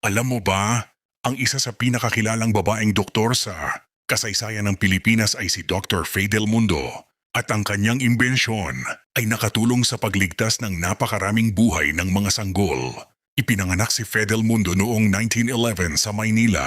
Alam mo ba, ang isa sa pinakakilalang babaeng doktor sa kasaysayan ng Pilipinas ay si Dr. Faye Del Mundo at ang kanyang imbensyon ay nakatulong sa pagligtas ng napakaraming buhay ng mga sanggol. Ipinanganak si Faye Del Mundo noong 1911 sa Maynila.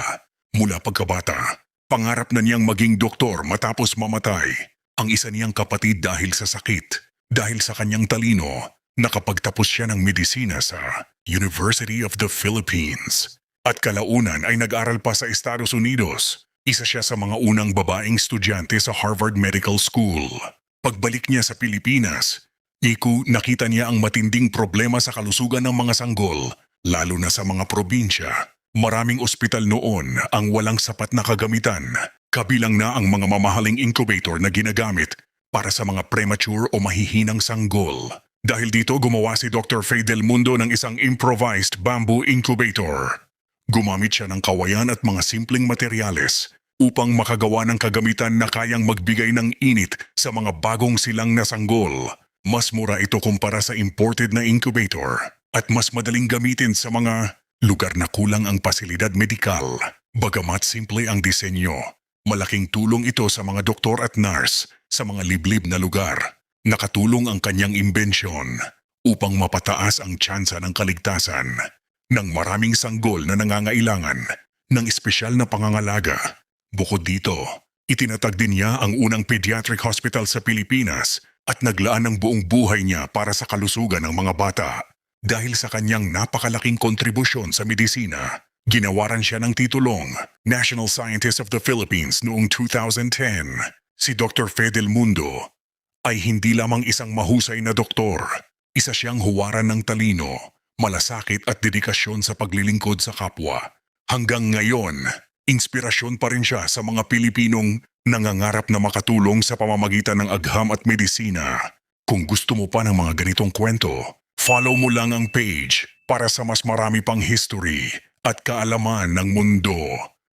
Mula pagkabata, pangarap na niyang maging doktor matapos mamatay ang isa niyang kapatid dahil sa sakit. Dahil sa kanyang talino, nakapagtapos siya ng medisina sa University of the Philippines. At kalaunan ay nag-aral pa sa Estados Unidos. Isa siya sa mga unang babaeng estudyante sa Harvard Medical School. Pagbalik niya sa Pilipinas, nakita niya ang matinding problema sa kalusugan ng mga sanggol, lalo na sa mga probinsya. Maraming ospital noon ang walang sapat na kagamitan, kabilang na ang mga mamahaling incubator na ginagamit para sa mga premature o mahihinang sanggol. Dahil dito gumawa si Dr. Faye Del Mundo ng isang improvised bamboo incubator. Gumamit siya ng kawayan at mga simpleng materyales upang makagawa ng kagamitan na kayang magbigay ng init sa mga bagong silang na sanggol. Mas mura ito kumpara sa imported na incubator at mas madaling gamitin sa mga lugar na kulang ang pasilidad medikal. Bagamat simple ang disenyo, malaking tulong ito sa mga doktor at nurse sa mga liblib na lugar. Nakatulong ang kanyang imbensyon upang mapataas ang tsansa ng kaligtasan ng maraming sanggol na nangangailangan ng espesyal na pangangalaga. Bukod dito, itinatag din niya ang unang pediatric hospital sa Pilipinas at naglaan ng buong buhay niya para sa kalusugan ng mga bata. Dahil sa kanyang napakalaking kontribusyon sa medisina, ginawaran siya ng titulong National Scientist of the Philippines noong 2010. Si Dr. Faye Del Mundo ay hindi lamang isang mahusay na doktor. Isa siyang huwaran ng talino, malasakit at dedikasyon sa paglilingkod sa kapwa. Hanggang ngayon, inspirasyon pa rin siya sa mga Pilipinong nangangarap na makatulong sa pamamagitan ng agham at medisina. Kung gusto mo pa ng mga ganitong kwento, follow mo lang ang page para sa mas marami pang history at kaalaman ng mundo.